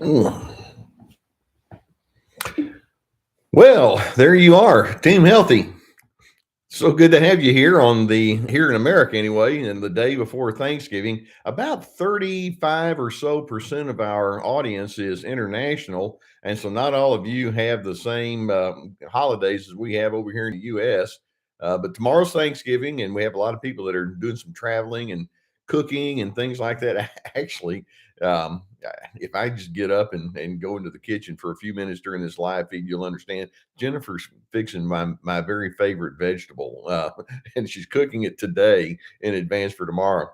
Well, there you are, Team Healthy. So good to have you here in America anyway, and the day before Thanksgiving. About 35 or so percent of our audience is international, and so not all of you have the same holidays as we have over here in the U.S. But tomorrow's Thanksgiving, and we have a lot of people that are doing some traveling and cooking and things like that. Actually, if I just get up and go into the kitchen for a few minutes during this live feed, you'll understand Jennifer's fixing my very favorite vegetable, and she's cooking it today in advance for tomorrow.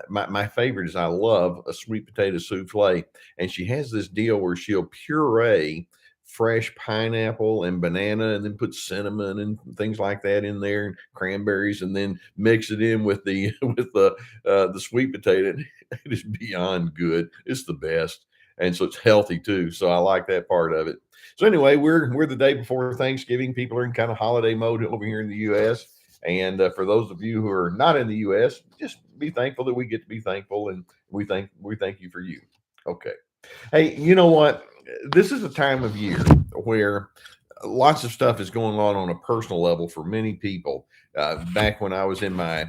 My favorite is I love a sweet potato souffle, and she has this deal where she'll puree fresh pineapple and banana, and then put cinnamon and things like that in there, and cranberries, and then mix it in with the the sweet potato. It is beyond good. It's the best, and so it's healthy too. So I like that part of it. So anyway, we're the day before Thanksgiving. People are in kind of holiday mode over here in the U.S. And for those of you who are not in the U.S., just be thankful that we get to be thankful, and we thank you for you. Okay. Hey, you know what? This is a time of year where lots of stuff is going on a personal level for many people. Back when I was in my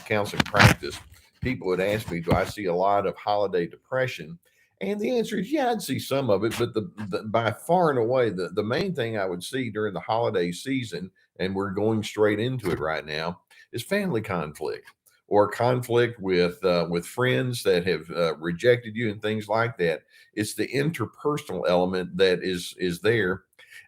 counseling practice, people would ask me, "Do I see a lot of holiday depression?" And the answer is, yeah, I'd see some of it, but by far and away, the main thing I would see during the holiday season, and we're going straight into it right now, is family conflict or conflict with friends that have rejected you and things like that. It's the interpersonal element that is there.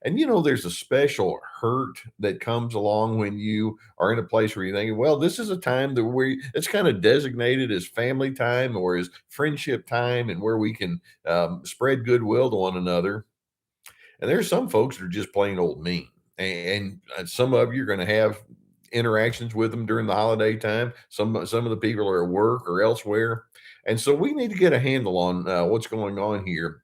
And there's a special hurt that comes along when you are in a place where you're thinking, well, this is a time that it's kind of designated as family time or as friendship time, and where we can spread goodwill to one another. And there's some folks that are just plain old mean. And some of you are going to have interactions with them during the holiday time. Some of the people are at work or elsewhere. And so we need to get a handle on what's going on here.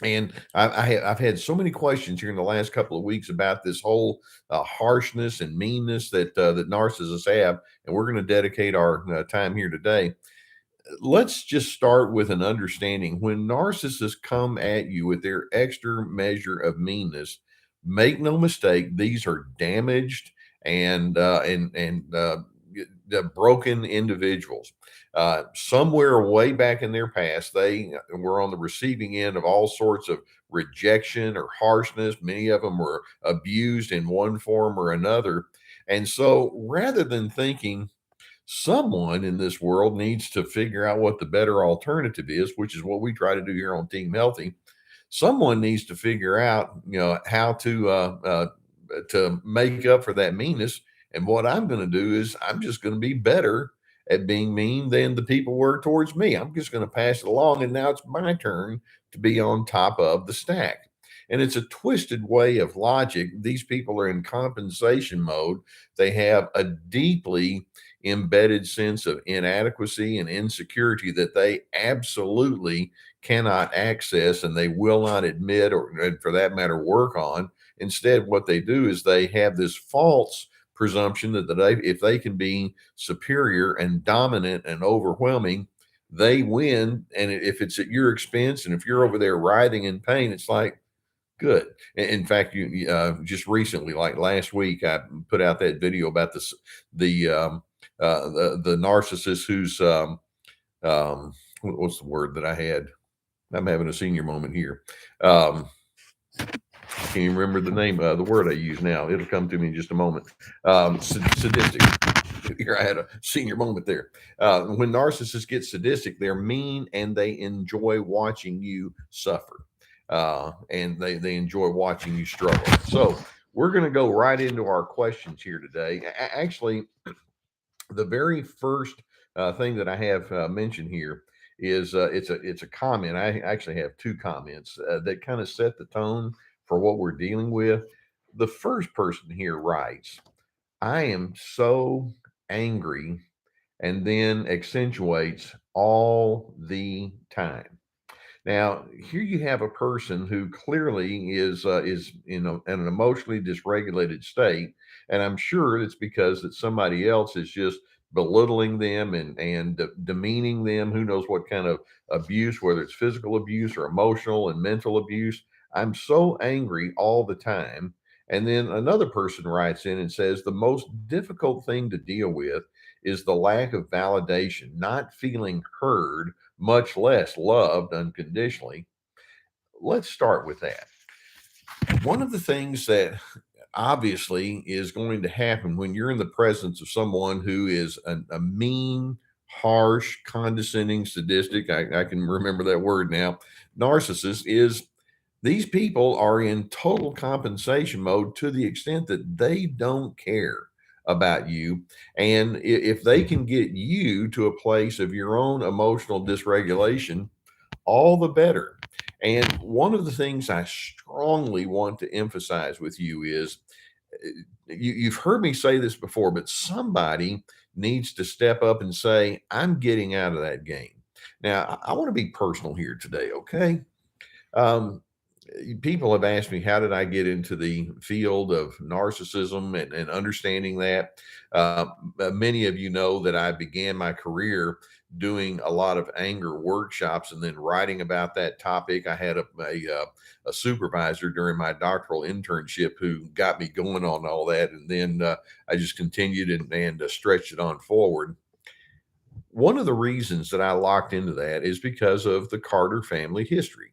And I've had so many questions here in the last couple of weeks about this whole harshness and meanness that narcissists have, and we're going to dedicate our time here today. Let's just start with an understanding. When narcissists come at you with their extra measure of meanness, make no mistake, these are damaged and broken individuals. Somewhere way back in their past, they were on the receiving end of all sorts of rejection or harshness. Many of them were abused in one form or another. And so rather than thinking, someone in this world needs to figure out what the better alternative is, which is what we try to do here on Team Healthy. Someone needs to figure out, how to make up for that meanness. And what I'm going to do is I'm just going to be better at being mean than the people were towards me. I'm just going to pass it along, and now it's my turn to be on top of the stack. And it's a twisted way of logic. These people are in compensation mode. They have a deeply embedded sense of inadequacy and insecurity that they absolutely cannot access, and they will not admit, or for that matter, work on. Instead, what they do is they have this false presumption that if they can be superior and dominant and overwhelming, they win. And if it's at your expense, and if you're over there writhing in pain, it's like, good. In fact, you just recently, like last week, I put out that video about the narcissist who's what's the word that I had? I'm having a senior moment here. I can't even remember the name, the word I use now. It'll come to me in just a moment. Sadistic. Here I had a senior moment there. When narcissists get sadistic, they're mean and they enjoy watching you suffer. And they enjoy watching you struggle. So we're going to go right into our questions here today. Actually, the very first thing that I have mentioned here is it's a comment. I actually have two comments that kind of set the tone for what we're dealing with. The first person here writes, "I am so angry," and then accentuates all the time. Now, here you have a person who clearly is in an emotionally dysregulated state, and I'm sure it's because that somebody else has just belittling them and demeaning them. Who knows what kind of abuse, whether it's physical abuse or emotional and mental abuse. I'm so angry all the time. And then another person writes in and says the most difficult thing to deal with is the lack of validation, not feeling heard, much less loved unconditionally. Let's start with that. One of the things that obviously is going to happen when you're in the presence of someone who is a mean, harsh, condescending, sadistic, I can remember that word now, narcissist, is these people are in total compensation mode to the extent that they don't care about you. And if they can get you to a place of your own emotional dysregulation, all the better. And one of the things I strongly want to emphasize with you is you've heard me say this before, but somebody needs to step up and say, I'm getting out of that game. Now, I want to be personal here today, okay? Um, People have asked me, how did I get into the field of narcissism and understanding that? Many of you know that I began my career doing a lot of anger workshops and then writing about that topic. I had a supervisor during my doctoral internship who got me going on all that. And then I just continued and stretched it on forward. One of the reasons that I locked into that is because of the Carter family history.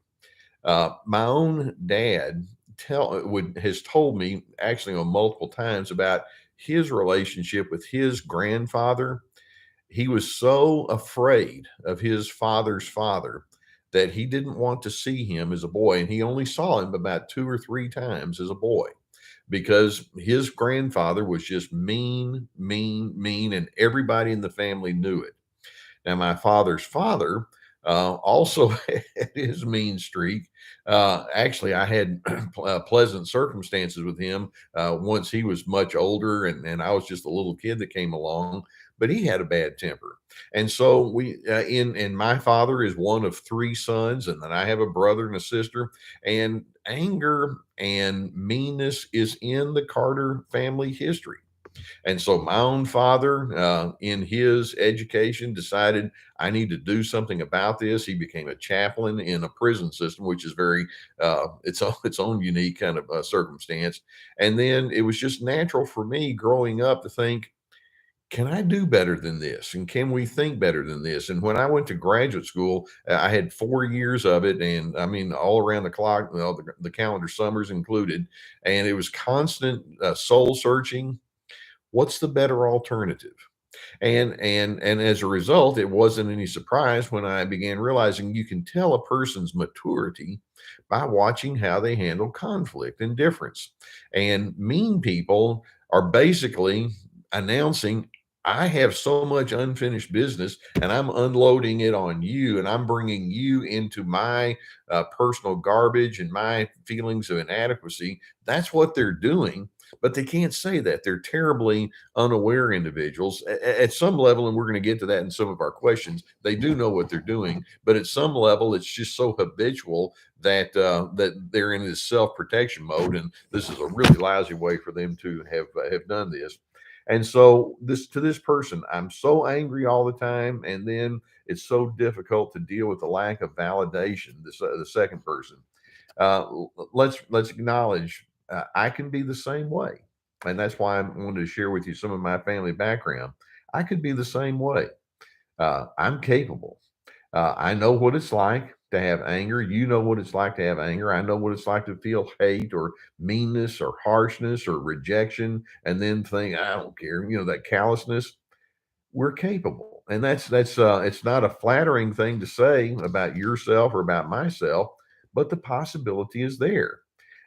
My own dad has told me actually on multiple times about his relationship with his grandfather. He was so afraid of his father's father that he didn't want to see him as a boy, and he only saw him about 2 or 3 times as a boy because his grandfather was just mean, mean, mean, and everybody in the family knew it. Now, my father's father also had his mean streak. Actually, I had pleasant circumstances with him once he was much older, and I was just a little kid that came along. But he had a bad temper, and so we in my father is one of 3 sons, and then I have a brother and a sister. And anger and meanness is in the Carter family history. And so my own father, in his education, decided I need to do something about this. He became a chaplain in a prison system, which is very its own unique kind of circumstance. And then it was just natural for me growing up to think, can I do better than this? And can we think better than this? And when I went to graduate school, I had 4 years of it. And I mean, all around the clock, well, the calendar summers included. And it was constant soul searching. What's the better alternative? And as a result, it wasn't any surprise when I began realizing you can tell a person's maturity by watching how they handle conflict and difference. And mean people are basically announcing, I have so much unfinished business and I'm unloading it on you, and I'm bringing you into my personal garbage and my feelings of inadequacy. That's what they're doing, but they can't say that. They're terribly unaware individuals at some level, and we're going to get to that in some of our questions. They do know what they're doing, but at some level it's just so habitual that that they're in this self-protection mode, and this is a really lousy way for them to have done this. And so this person, I'm so angry all the time, and then it's so difficult to deal with the lack of validation. The second person, let's acknowledge I can be the same way. And that's why I wanted to share with you some of my family background. I could be the same way. I'm capable. I know what it's like to have anger. You know what it's like to have anger. I know what it's like to feel hate or meanness or harshness or rejection, and then think, I don't care, that callousness. We're capable. And that's it's not a flattering thing to say about yourself or about myself, but the possibility is there.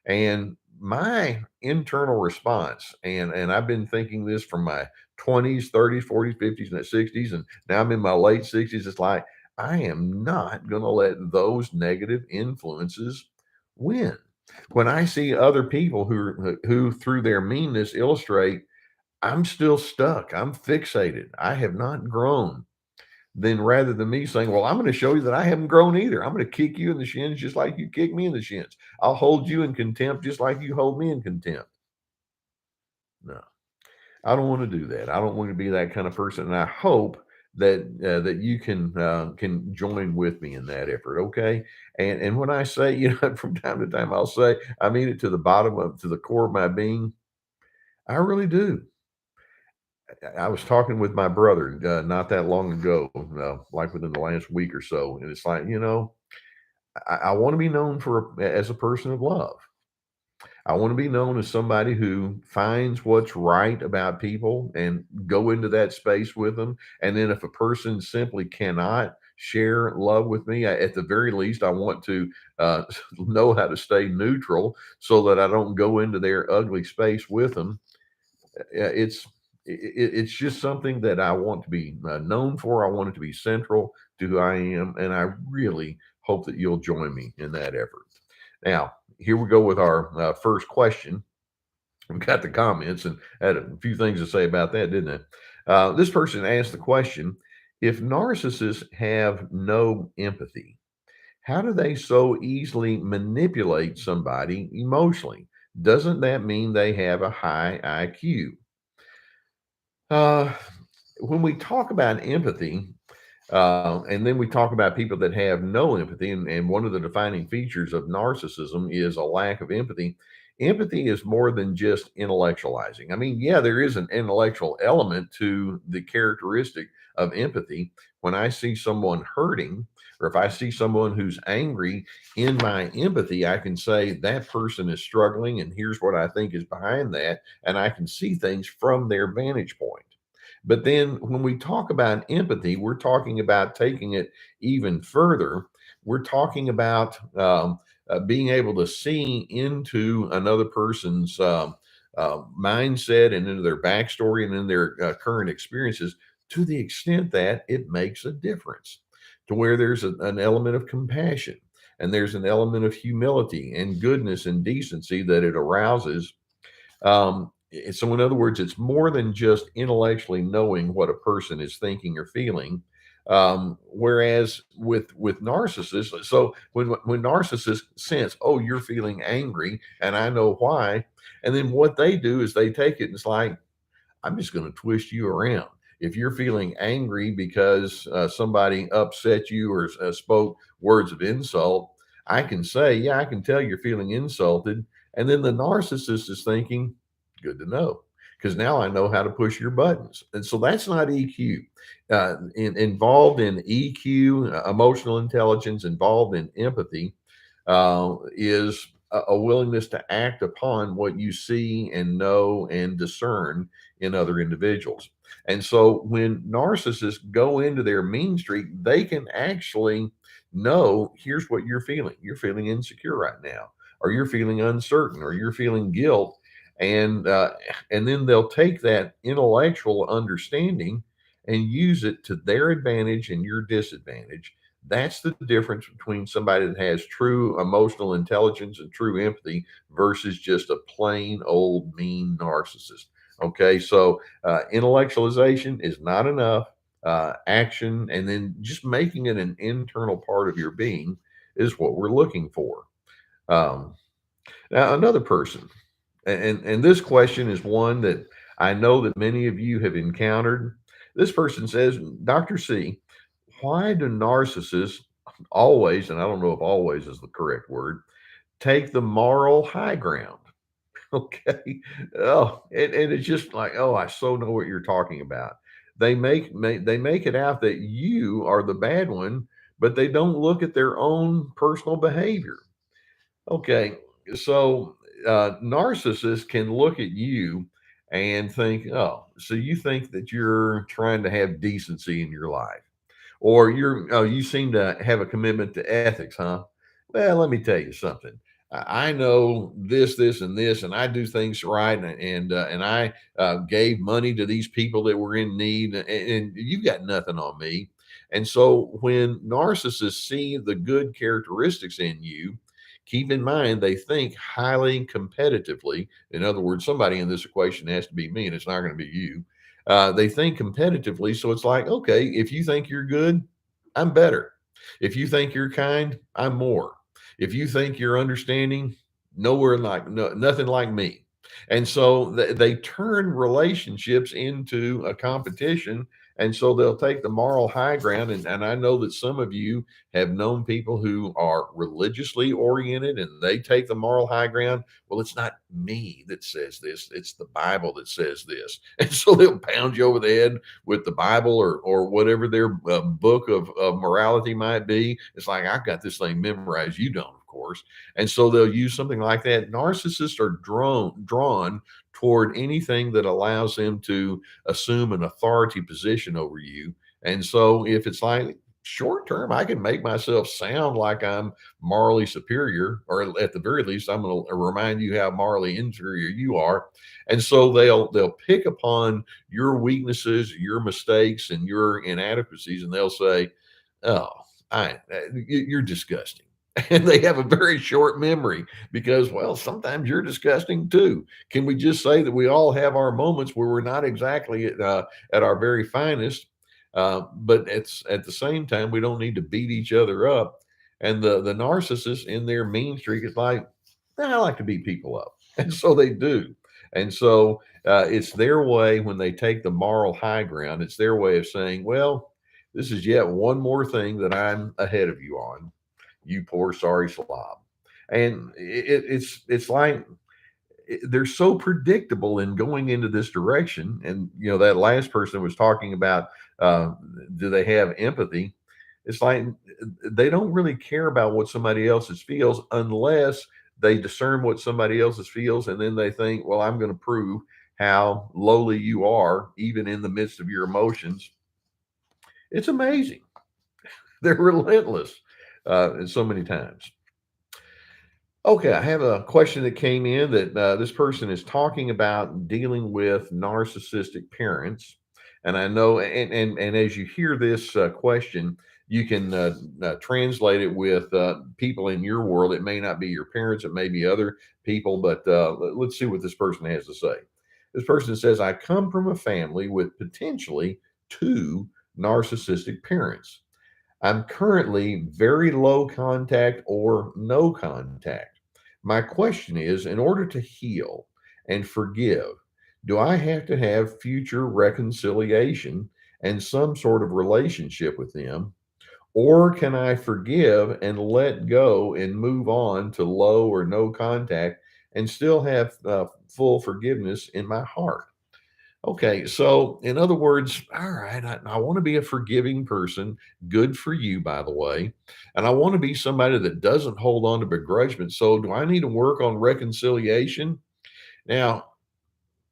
And my internal response, and I've been thinking this from my 20s, 30s, 40s, 50s, and 60s, and now I'm in my late 60s. It's like, I am not going to let those negative influences win. When I see other people who through their meanness illustrate, I'm still stuck, I'm fixated, I have not grown, then rather than me saying, well, I'm going to show you that I haven't grown either. I'm going to kick you in the shins just like you kick me in the shins. I'll hold you in contempt just like you hold me in contempt. No. I don't want to do that. I don't want to be that kind of person. And I hope that you can join with me in that effort. Okay. And when I say, from time to time, I'll say, I mean it to the core of my being. I really do. I was talking with my brother not that long ago, like within the last week or so. And it's like, I want to be known as a person of love. I want to be known as somebody who finds what's right about people and go into that space with them. And then if a person simply cannot share love with me, at the very least, I want to know how to stay neutral so that I don't go into their ugly space with them. It's it's just something that I want to be known for. I want it to be central to who I am, and I really hope that you'll join me in that effort. Now, here we go with our first question. We got the comments and had a few things to say about that, didn't it? This person asked the question: if narcissists have no empathy, how do they so easily manipulate somebody emotionally? Doesn't that mean they have a high IQ? Uh, when we talk about empathy, and then we talk about people that have no empathy, and one of the defining features of narcissism is a lack of empathy. Empathy is more than just intellectualizing. I mean, yeah, there is an intellectual element to the characteristic of empathy. When I see someone hurting, or if I see someone who's angry, in my empathy, I can say that person is struggling, and here's what I think is behind that. And I can see things from their vantage point. But then when we talk about empathy, we're talking about taking it even further. We're talking about being able to see into another person's mindset and into their backstory and in their current experiences to the extent that it makes a difference, to where there's an element of compassion and there's an element of humility and goodness and decency that it arouses. So in other words, it's more than just intellectually knowing what a person is thinking or feeling. Whereas with narcissists, so when narcissists sense, oh, you're feeling angry, and I know why, and then what they do is they take it and it's like, I'm just going to twist you around. If you're feeling angry because somebody upset you or spoke words of insult, I can say, yeah, I can tell you're feeling insulted. And then the narcissist is thinking, good to know, because now I know how to push your buttons. And so that's not EQ. Involved in EQ, emotional intelligence, involved in empathy, is a willingness to act upon what you see and know and discern in other individuals. And so when narcissists go into their mean streak, they can actually know, here's what you're feeling. You're feeling insecure right now, or you're feeling uncertain, or you're feeling guilt. And then they'll take that intellectual understanding and use it to their advantage and your disadvantage. That's the difference between somebody that has true emotional intelligence and true empathy versus just a plain old mean narcissist. Okay, so intellectualization is not enough. Action and then just making it an internal part of your being is what we're looking for. Um, Now, another person, and this question is one that I know that many of you have encountered. This person says, Dr. C, why do narcissists always, and I don't know if always is the correct word, take the moral high ground? Okay. Oh, and it's just like, oh, I so know what you're talking about. They make it out that you are the bad one, but they don't look at their own personal behavior. Okay, so narcissists can look at you and think, oh, so you think that you're trying to have decency in your life, or you seem to have a commitment to ethics, huh? Well, let me tell you something. I know this, and this, and I do things right, and I gave money to these people that were in need, and you got nothing on me. And so when narcissists see the good characteristics in you, keep in mind they think highly competitively. In other words, somebody in this equation has to be me, and it's not going to be you. They think competitively. So it's like, okay, if you think you're good, I'm better. If you think you're kind, I'm more. If you think you're understanding, nowhere like no, nothing like me. And so they turn relationships into a competition. And so they'll take the moral high ground. And I know that some of you have known people who are religiously oriented and they take the moral high ground. Well, it's not me that says this, it's the Bible that says this. And so they'll pound you over the head with the Bible or whatever their book of morality might be. It's like, I've got this thing memorized. You don't, of course. And so they'll use something like that. Narcissists are drawn toward anything that allows them to assume an authority position over you. And so if it's like short term, I can make myself sound like I'm morally superior, or at the very least, I'm going to remind you how morally inferior you are. And so they'll pick upon your weaknesses, your mistakes, and your inadequacies, and they'll say, "Oh, you're disgusting." And they have a very short memory because, well, sometimes you're disgusting too. Can we just say that we all have our moments where we're not exactly at our very finest, but it's at the same time we don't need to beat each other up. And the narcissist in their mean streak is like, "Nah, I like to beat people up," and so they do. And so it's their way when they take the moral high ground. It's their way of saying, "Well, this is yet one more thing that I'm ahead of you on, you poor sorry slob." And it's like they're so predictable in going into this direction. And that last person was talking about, do they have empathy? It's like they don't really care about what somebody else's feels unless they discern what somebody else's feels, and then they think, well, I'm going to prove how lowly you are even in the midst of your emotions. It's amazing. They're relentless so many times. Okay, I have a question that came in that this person is talking about dealing with narcissistic parents, and I know, and as you hear this question, you can translate it with people in your world. It may not be your parents; it may be other people, but let's see what this person has to say. This person says, "I come from a family with potentially two narcissistic parents. I'm currently very low contact or no contact. My question is, in order to heal and forgive, do I have to have future reconciliation and some sort of relationship with them? Or can I forgive and let go and move on to low or no contact and still have full forgiveness in my heart?" Okay, so in other words, all right, I want to be a forgiving person. Good for you, by the way. And I want to be somebody that doesn't hold on to begrudgment. So do I need to work on reconciliation? Now,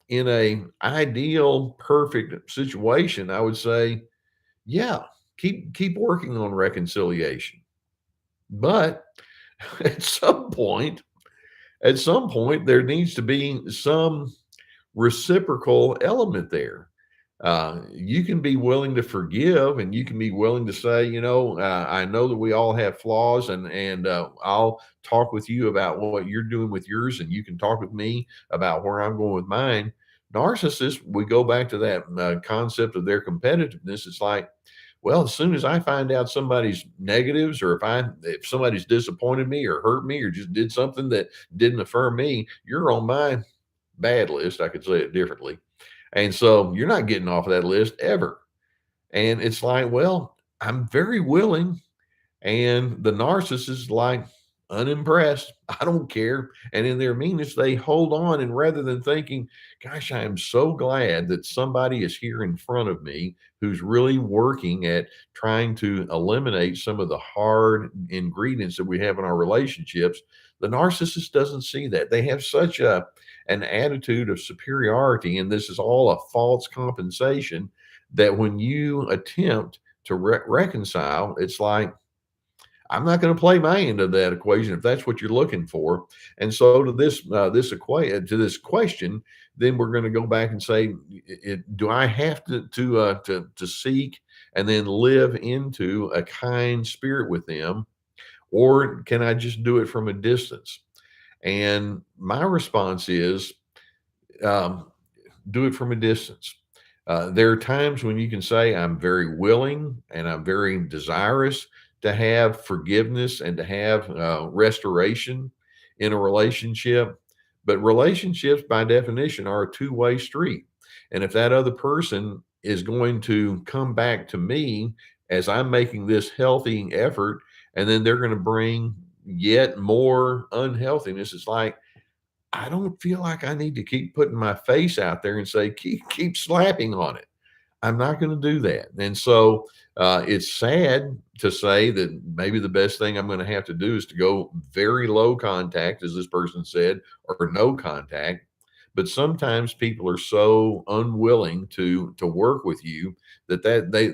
in a ideal, perfect situation, I would say, yeah, keep working on reconciliation. But at some point, there needs to be some reciprocal element there. You can be willing to forgive, and you can be willing to say, I know that we all have flaws, and I'll talk with you about what you're doing with yours, and you can talk with me about where I'm going with mine. Narcissists, we go back to that concept of their competitiveness. It's like, well, as soon as I find out somebody's negatives, or if somebody's disappointed me or hurt me or just did something that didn't affirm me, you're on my bad list. I could say it differently. And so you're not getting off of that list ever. And it's like, well, I'm very willing. And the narcissist is like, unimpressed. I don't care. And in their meanness, they hold on. And rather than thinking, gosh, I am so glad that somebody is here in front of me who's really working at trying to eliminate some of the hard ingredients that we have in our relationships, the narcissist doesn't see that. They have such an attitude of superiority, and this is all a false compensation, that when you attempt to reconcile, it's like, I'm not going to play my end of that equation if that's what you're looking for. And so to this question, then we're going to go back and say, do I have to seek and then live into a kind spirit with them, or can I just do it from a distance? And my response is, um, do it from a distance. There are times when you can say, I'm very willing and I'm very desirous to have forgiveness and to have restoration in a relationship. But relationships, by definition, are a two-way street. And if that other person is going to come back to me as I'm making this healthy effort, and then they're going to bring yet more unhealthiness, it's like, I don't feel like I need to keep putting my face out there and say, keep slapping on it. I'm not going to do that. And so it's sad to say that maybe the best thing I'm going to have to do is to go very low contact, as this person said, or no contact. But sometimes people are so unwilling to work with you that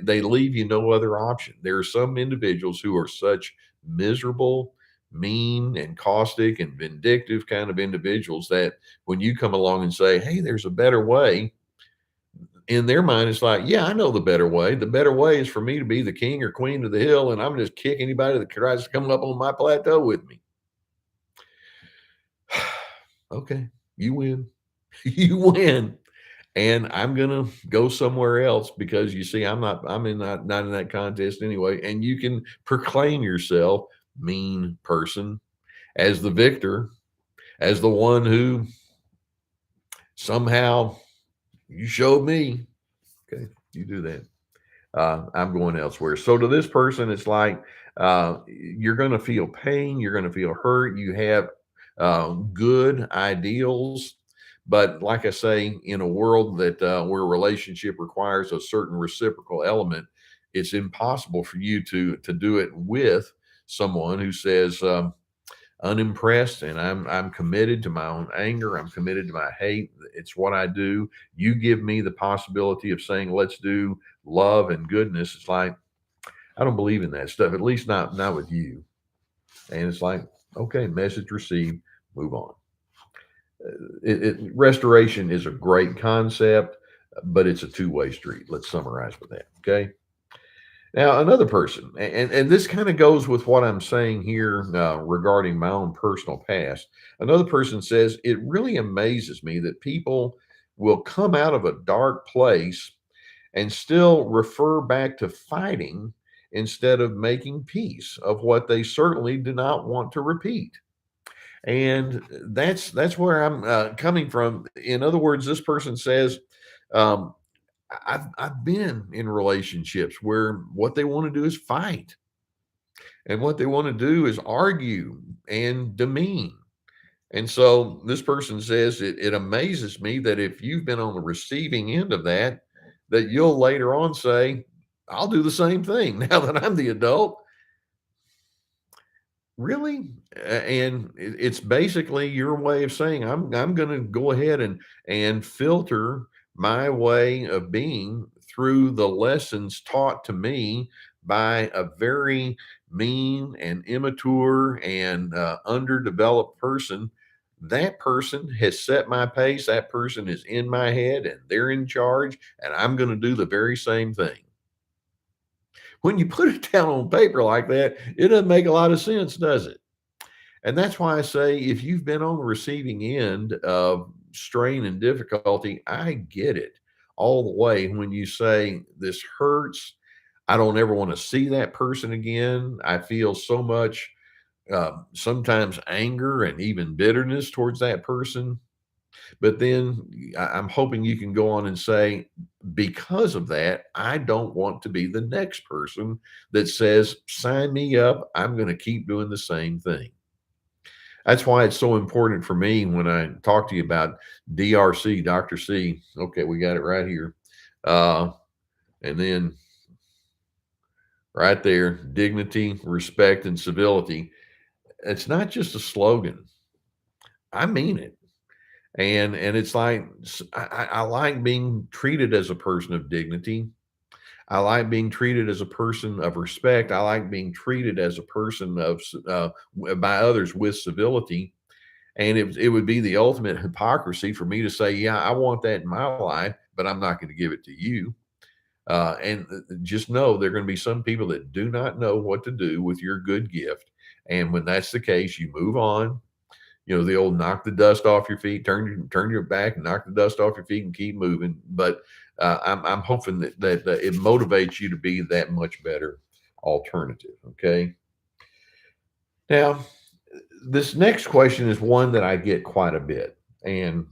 they leave you no other option. There are some individuals who are such miserable, mean, and caustic and vindictive kind of individuals that when you come along and say, "Hey, there's a better way," in their mind, it's like, yeah, I know the better way. The better way is for me to be the king or queen of the hill, and I'm just kick anybody that tries to come up on my plateau with me. Okay, you win. You win. And I'm gonna go somewhere else because you see, I'm not in that contest anyway. And you can proclaim yourself mean person as the victor, as the one who somehow you showed me. Okay, you do that. I'm going elsewhere. So to this person, it's like you're going to feel pain, you're going to feel hurt. You have good ideals, but like I say, in a world that where relationship requires a certain reciprocal element, it's impossible for you to do it with someone who says, unimpressed, and I'm committed to my own anger, I'm committed to my hate, it's what I do. You give me the possibility of saying let's do love and goodness. It's like I don't believe in that stuff, at least not with you. And it's like, okay, message received, move on. Restoration is a great concept, but it's a two-way street. Let's summarize with that. Okay. Now, another person, and this kind of goes with what I'm saying here regarding my own personal past. Another person says, it really amazes me that people will come out of a dark place and still refer back to fighting instead of making peace of what they certainly do not want to repeat. And that's where I'm coming from. In other words, this person says, um, I've been in relationships where what they want to do is fight, and what they want to do is argue and demean. And so this person says it amazes me that if you've been on the receiving end of that, that you'll later on say, I'll do the same thing now that I'm the adult. Really? And it's basically your way of saying I'm going to go ahead and filter my way of being through the lessons taught to me by a very mean and immature and underdeveloped person. That person has set my pace. That person is in my head and they're in charge, and I'm going to do the very same thing. When you put it down on paper like that, it doesn't make a lot of sense, does it? And that's why I say if you've been on the receiving end of strain and difficulty, I get it all the way when you say, this hurts. I don't ever want to see that person again. I feel so much, sometimes anger and even bitterness towards that person. But then I'm hoping you can go on and say, because of that, I don't want to be the next person that says, sign me up. I'm going to keep doing the same thing. That's why it's so important for me when I talk to you about DRC, Dr. C. Okay, we got it right here. And then right there, dignity, respect, and civility. It's not just a slogan. I mean it. And it's like I like being treated as a person of dignity. I like being treated as a person of respect. I like being treated as a person of by others with civility. And it would be the ultimate hypocrisy for me to say, yeah, I want that in my life, but I'm not going to give it to you. And just know there are going to be some people that do not know what to do with your good gift. And when that's the case, you move on. You know, the old knock the dust off your feet, turn your back, and knock the dust off your feet, and keep moving. But I'm hoping that it motivates you to be that much better alternative. Okay. Now, this next question is one that I get quite a bit. And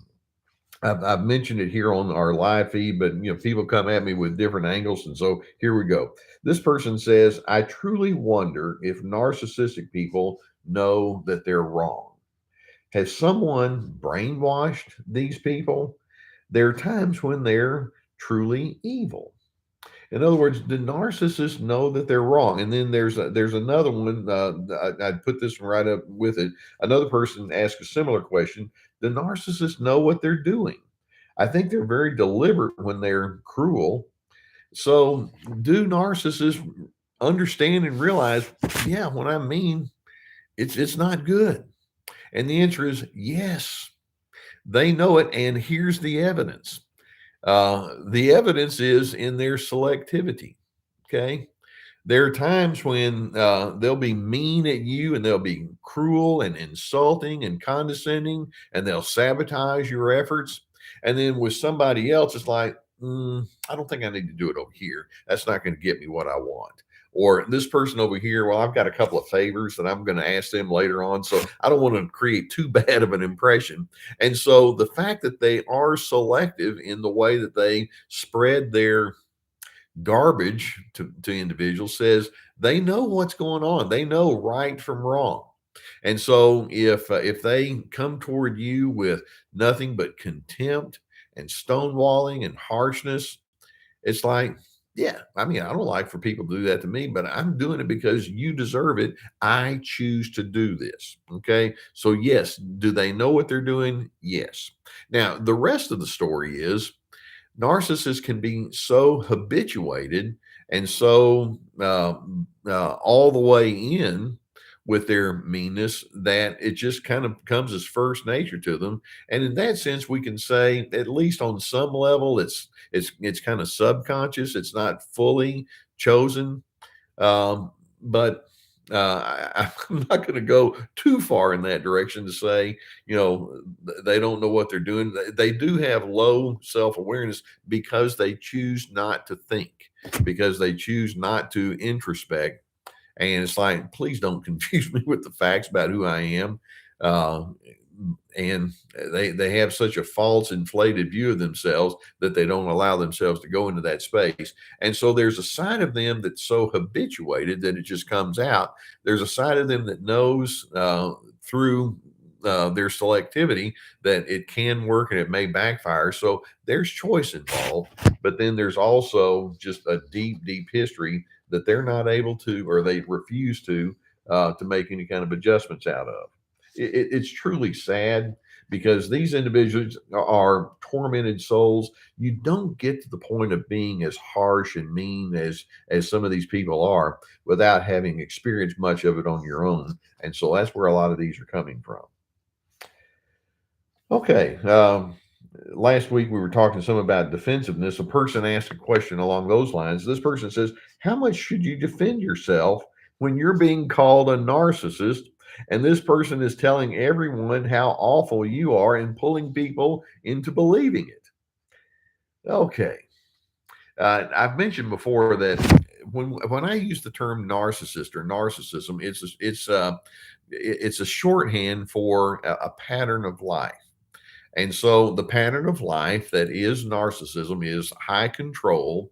I've mentioned it here on our live feed, but people come at me with different angles, and so here we go. This person says, "I truly wonder if narcissistic people know that they're wrong. Has someone brainwashed these people? There are times when they're truly evil." In other words, the narcissists know that they're wrong. And then there's another one. I'd put this one right up with it. Another person asked a similar question. The narcissists know what they're doing. I think they're very deliberate when they're cruel. So, do narcissists understand and realize, yeah, when I mean, it's not good? And the answer is yes. They know it, and here's the evidence. The evidence is in their selectivity. Okay. There are times when they'll be mean at you and they'll be cruel and insulting and condescending and they'll sabotage your efforts. And then with somebody else, it's like, I don't think I need to do it over here. That's not going to get me what I want. Or this person over here, well, I've got a couple of favors that I'm going to ask them later on. So I don't want to create too bad of an impression. And so the fact that they are selective in the way that they spread their garbage to individuals says they know what's going on. They know right from wrong. And so if they come toward you with nothing but contempt and stonewalling and harshness, it's like, yeah, I mean, I don't like for people to do that to me, but I'm doing it because you deserve it. I choose to do this. Okay. So, yes, do they know what they're doing? Yes. Now, the rest of the story is narcissists can be so habituated and so all the way in with their meanness that it just kind of becomes as first nature to them. And in that sense, we can say, at least on some level, it's kind of subconscious. It's not fully chosen, but I'm not going to go too far in that direction to say, they don't know what they're doing. They do have low self awareness because they choose not to think, because they choose not to introspect. And it's like, please don't confuse me with the facts about who I am. Uh, and they have such a false, inflated view of themselves that they don't allow themselves to go into that space. And so there's a side of them that's so habituated that it just comes out. There's a side of them that knows through their selectivity that it can work and it may backfire. So there's choice involved, but then there's also just a deep, deep history that they're not able to, or they refuse to make any kind of adjustments out of. It's truly sad because these individuals are tormented souls. You don't get to the point of being as harsh and mean as some of these people are without having experienced much of it on your own. And so that's where a lot of these are coming from. Okay. Last week we were talking some about defensiveness. A person asked a question along those lines. This person says, how much should you defend yourself when you're being called a narcissist? And this person is telling everyone how awful you are and pulling people into believing it. Okay. I've mentioned before that when I use the term narcissist or narcissism, it's a shorthand for a pattern of life. And so the pattern of life that is narcissism is high control,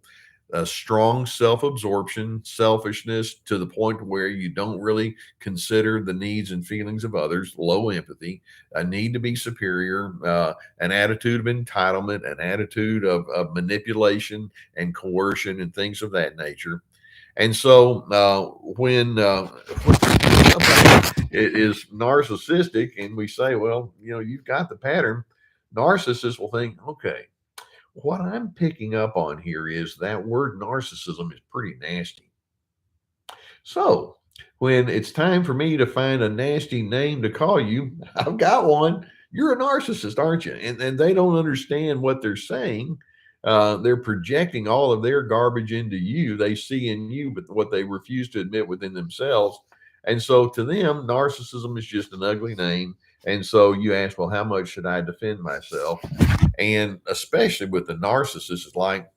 a strong self-absorption, selfishness to the point where you don't really consider the needs and feelings of others, low empathy, a need to be superior, an attitude of entitlement, an attitude of manipulation and coercion and things of that nature. And so when it is narcissistic and we say, well, you've got the pattern, narcissists will think, okay, what I'm picking up on here is that word narcissism is pretty nasty. So when it's time for me to find a nasty name to call you, I've got one. You're a narcissist, aren't you? And they don't understand what they're saying. They're projecting all of their garbage into you. They see in you, but what they refuse to admit within themselves. And so to them, narcissism is just an ugly name. And so you ask, well, how much should I defend myself? And especially with the narcissist, it's like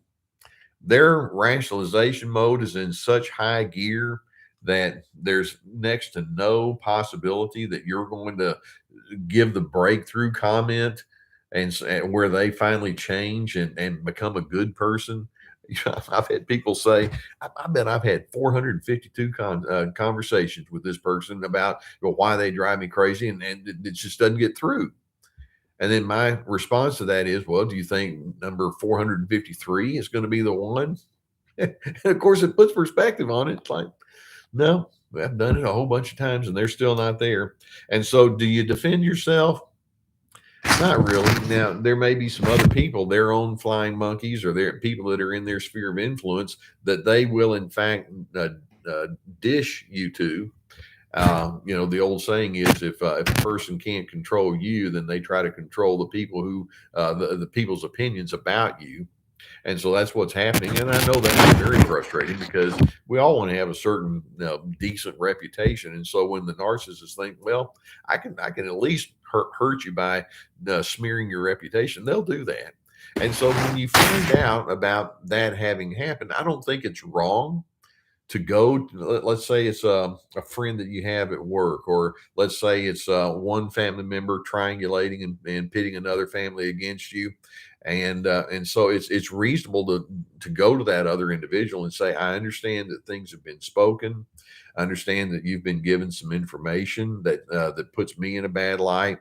their rationalization mode is in such high gear that there's next to no possibility that you're going to give the breakthrough comment and where they finally change and become a good person. I've had people say, I bet I've had 452 conversations with this person about, well, why they drive me crazy, and it just doesn't get through. And then my response to that is, well, do you think number 453 is going to be the one? And of course, it puts perspective on it. It's like, no, I've done it a whole bunch of times and they're still not there. And so, do you defend yourself? Not really. Now, there may be some other people, their own flying monkeys, or their people that are in their sphere of influence that they will, in fact, uh, dish you to. The old saying is, if a person can't control you, then they try to control the people who, the people's opinions about you. And so that's what's happening. And I know that's very frustrating because we all want to have a certain decent reputation. And so when the narcissists think, well, I can at least hurt you by smearing your reputation, they'll do that. And so when you find out about that having happened, I don't think it's wrong to go. Let's say it's a friend that you have at work, or let's say it's one family member triangulating and pitting another family against you, and so it's reasonable to go to that other individual and say, I understand that things have been spoken. I understand that you've been given some information that puts me in a bad light.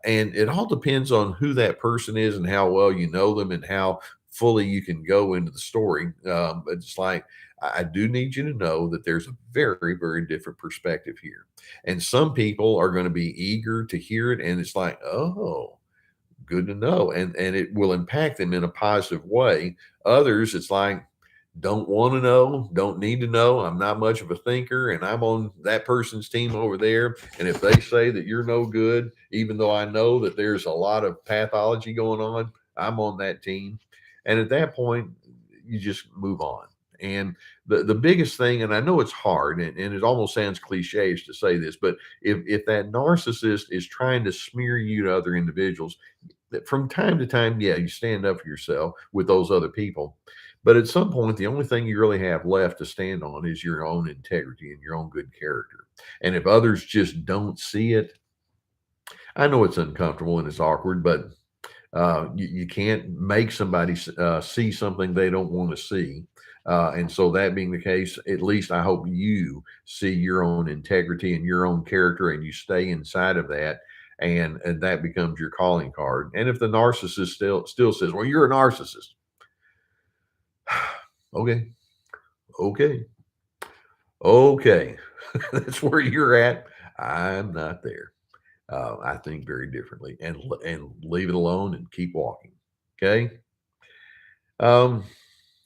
And it all depends on who that person is and how well you know them and how fully you can go into the story. But it's like, I do need you to know that there's a very, very different perspective here. And some people are going to be eager to hear it. And it's like, oh, good to know. And it will impact them in a positive way. Others, it's like, don't want to know, don't need to know. I'm not much of a thinker, and I'm on that person's team over there. And if they say that you're no good, even though I know that there's a lot of pathology going on, I'm on that team. And at that point, you just move on. And the biggest thing, and I know it's hard, and it almost sounds cliche to say this, but if that narcissist is trying to smear you to other individuals, that from time to time, yeah, you stand up for yourself with those other people. But at some point, the only thing you really have left to stand on is your own integrity and your own good character. And if others just don't see it, I know it's uncomfortable and it's awkward, but you can't make somebody see something they don't want to see. And so, that being the case, at least I hope you see your own integrity and your own character, and you stay inside of that. And that becomes your calling card. And if the narcissist still says, "Well, you're a narcissist," okay, okay, okay, that's where you're at. I'm not there. I think very differently, and leave it alone and keep walking. Okay. Um,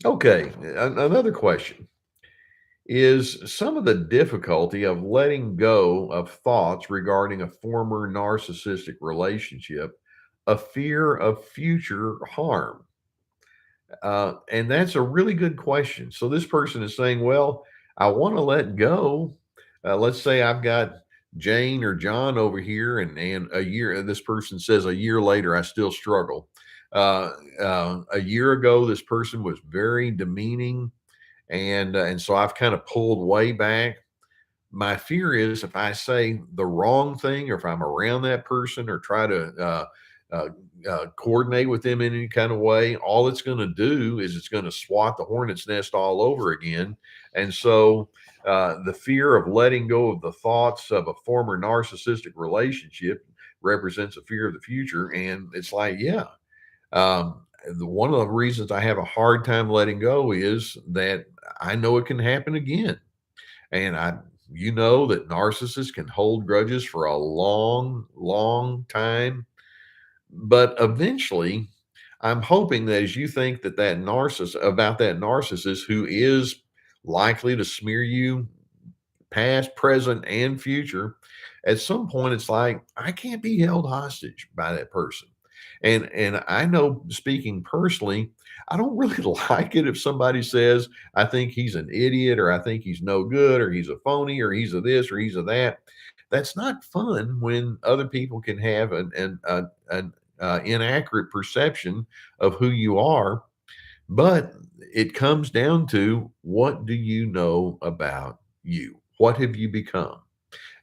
okay. Another question is, some of the difficulty of letting go of thoughts regarding a former narcissistic relationship, a fear of future harm. And that's a really good question. So this person is saying, well, I want to let go. Let's say I've got Jane or John over here, and a year, this person says a year later, I still struggle. A year ago, this person was very demeaning. And so I've kind of pulled way back. My fear is, if I say the wrong thing, or if I'm around that person, or try to uh, coordinate with them in any kind of way, all it's going to do is it's going to swat the hornet's nest all over again. And so the fear of letting go of the thoughts of a former narcissistic relationship represents a fear of the future. And it's like, yeah, one of the reasons I have a hard time letting go is that I know it can happen again. And you know that narcissists can hold grudges for a long, long time. But eventually, I'm hoping that as you think that narcissist who is likely to smear you past, present, and future, at some point it's like, I can't be held hostage by that person. And I know, speaking personally, I don't really like it if somebody says, I think he's an idiot, or I think he's no good, or he's a phony, or he's a this, or he's a that. That's not fun when other people can have an inaccurate perception of who you are. But it comes down to, what do you know about you? What have you become?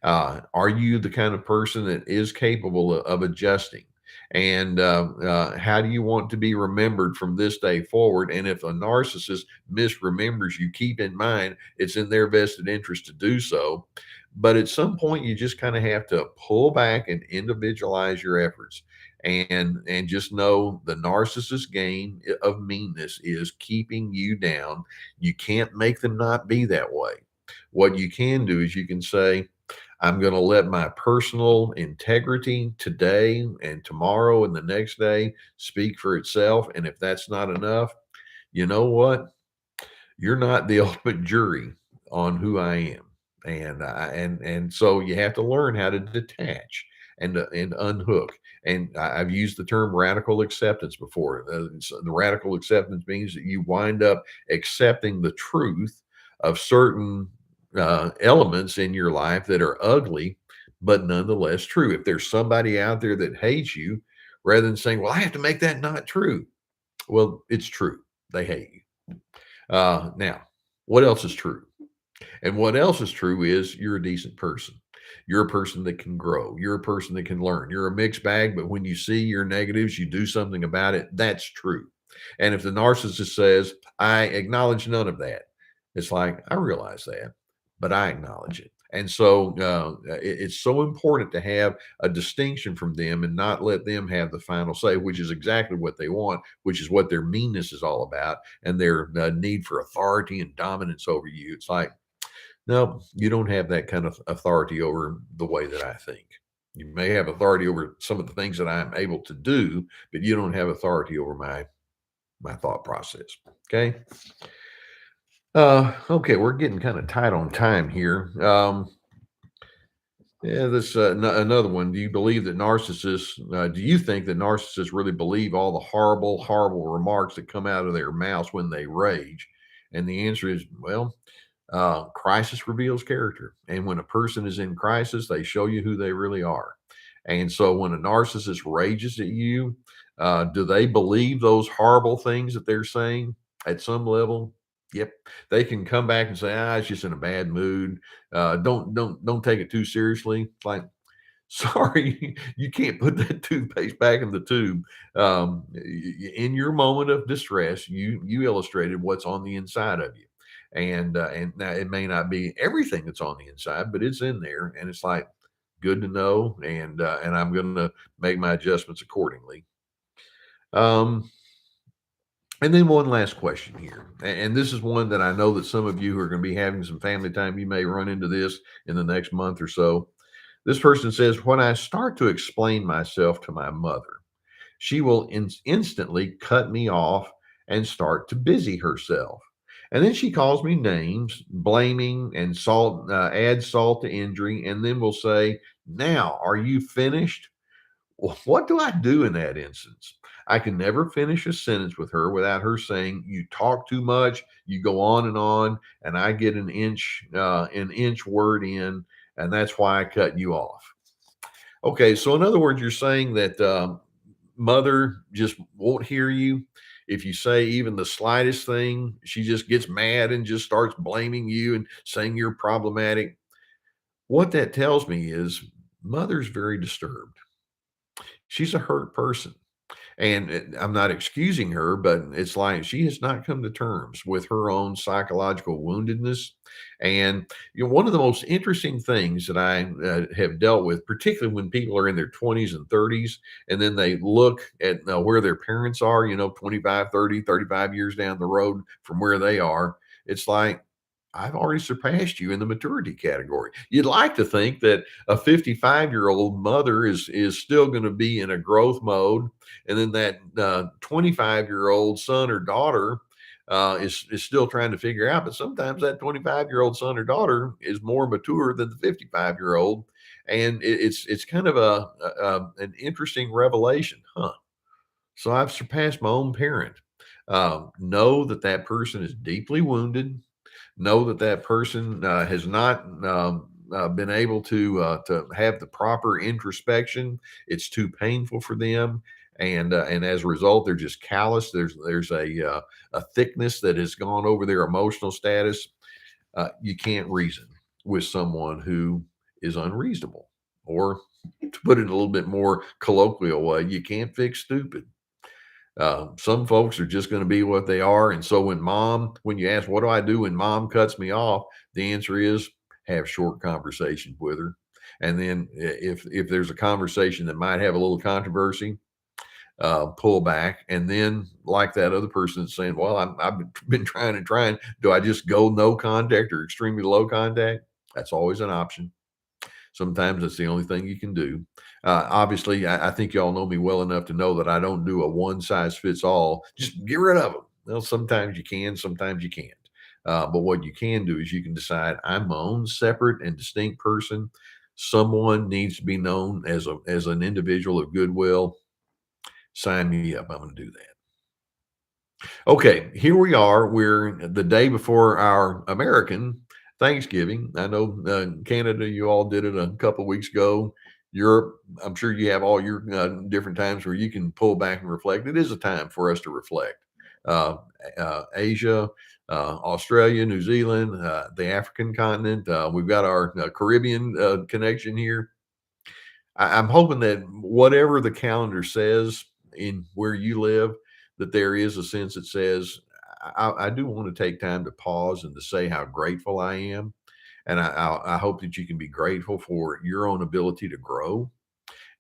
Are you the kind of person that is capable of adjusting? And how do you want to be remembered from this day forward? And if a narcissist misremembers you, keep in mind it's in their vested interest to do so. But at some point, you just kind of have to pull back and individualize your efforts. And just know the narcissist game of meanness is keeping you down. You can't make them not be that way. What you can do is you can say, I'm going to let my personal integrity today and tomorrow and the next day speak for itself. And if that's not enough, you know what? You're not the ultimate jury on who I am. And so you have to learn how to detach and unhook. And I've used the term radical acceptance before. So the radical acceptance means that you wind up accepting the truth of certain elements in your life that are ugly, but nonetheless true. If there's somebody out there that hates you, rather than saying, "Well, I have to make that not true," well, it's true. They hate you. Now, what else is true? And what else is true is you're a decent person. You're a person that can grow. You're a person that can learn. You're a mixed bag, but when you see your negatives, you do something about it. That's true. And if the narcissist says, I acknowledge none of that, it's like, I realize that, but I acknowledge it. And so it's so important to have a distinction from them and not let them have the final say, which is exactly what they want, which is what their meanness is all about, and their need for authority and dominance over you. It's like, no, you don't have that kind of authority over the way that I think. You may have authority over some of the things that I'm able to do, but you don't have authority over my thought process. Okay. Okay, we're getting kind of tight on time here. Yeah, this another one. Do you believe that narcissists? Do you think that narcissists really believe all the horrible, horrible remarks that come out of their mouths when they rage? And the answer is, well, crisis reveals character. And when a person is in crisis, they show you who they really are. And so when a narcissist rages at you, do they believe those horrible things that they're saying at some level? Yep. They can come back and say, it's just in a bad mood. Don't take it too seriously. It's like, sorry, you can't put that toothpaste back in the tube. In your moment of distress, you illustrated what's on the inside of you, and now it may not be everything that's on the inside, but it's in there, and it's like good to know, and I'm going to make my adjustments accordingly. Um, and then one last question here, and this is one that I know that some of you who are going to be having some family time, you may run into this in the next month or so. This person says, when I start to explain myself to my mother, she will instantly cut me off and start to busy herself. And then she calls me names, blaming and adds salt to injury, and then will say, now, are you finished? Well, what do I do in that instance? I can never finish a sentence with her without her saying, "You talk too much." You go on, and I get an inch word in, and that's why I cut you off. Okay, so in other words, you're saying that mother just won't hear you. If you say even the slightest thing, she just gets mad and just starts blaming you and saying you're problematic. What that tells me is mother's very disturbed. She's a hurt person. And I'm not excusing her, but it's like she has not come to terms with her own psychological woundedness. And one of the most interesting things that I have dealt with, particularly when people are in their 20s and 30s, and then they look at where their parents are, 25, 30, 35 years down the road from where they are, it's like, I've already surpassed you in the maturity category. You'd like to think that a 55-year-old mother is still going to be in a growth mode, and then that 25-year-old son or daughter is still trying to figure out. But sometimes that 25-year-old son or daughter is more mature than the 55-year-old, and it's kind of an interesting revelation, huh? So I've surpassed my own parent. Know that that person is deeply wounded. Know that that person has not been able to have the proper introspection. It's too painful for them, and as a result, they're just callous. There's a thickness that has gone over their emotional status. You can't reason with someone who is unreasonable. Or to put it a little bit more colloquial way, you can't fix stupid. Some folks are just going to be what they are. And so when you ask, what do I do when mom cuts me off? The answer is have short conversations with her. And then if there's a conversation that might have a little controversy, pull back. And then like that other person that's saying, well, I've been trying and trying. Do I just go no contact or extremely low contact? That's always an option. Sometimes that's the only thing you can do. Obviously, I think y'all know me well enough to know that I don't do a one size fits all. Just get rid of them. Well, sometimes you can, sometimes you can't. But what you can do is you can decide I'm my own separate and distinct person. Someone needs to be known as an individual of goodwill. Sign me up. I'm going to do that. Okay, here we are. We're the day before our American Thanksgiving. I know Canada, you all did it a couple weeks ago. Europe, I'm sure you have all your different times where you can pull back and reflect. It is a time for us to reflect. Uh, Asia, Australia, New Zealand, the African continent. We've got our Caribbean connection here. I'm hoping that whatever the calendar says in where you live, that there is a sense that says, I do want to take time to pause and to say how grateful I am. And I hope that you can be grateful for your own ability to grow.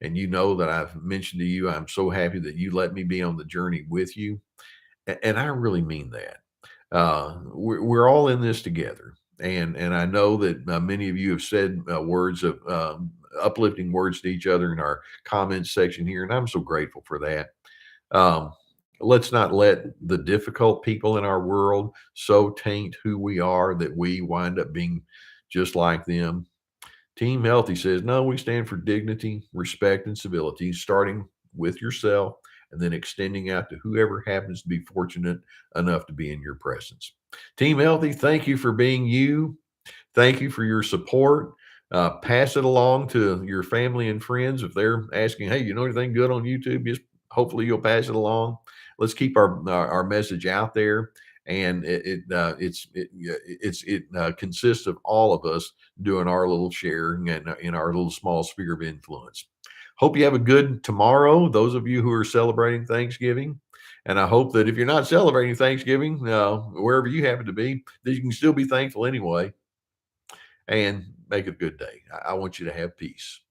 And you know that I've mentioned to you, I'm so happy that you let me be on the journey with you. And I really mean that. We're all in this together. And I know that many of you have said words of uplifting words to each other in our comments section here, and I'm so grateful for that. Um, let's not let the difficult people in our world so taint who we are that we wind up being just like them. Team Healthy says, no, we stand for dignity, respect, and civility, starting with yourself and then extending out to whoever happens to be fortunate enough to be in your presence. Team Healthy, thank you for being you. Thank you for your support. Pass it along to your family and friends. If they're asking, hey, you know anything good on YouTube, just hopefully you'll pass it along. Let's keep our message out there. And it consists of all of us doing our little share in our little small sphere of influence. Hope you have a good tomorrow. Those of you who are celebrating Thanksgiving, and I hope that if you're not celebrating Thanksgiving, wherever you happen to be, that you can still be thankful anyway and make it a good day. I want you to have peace.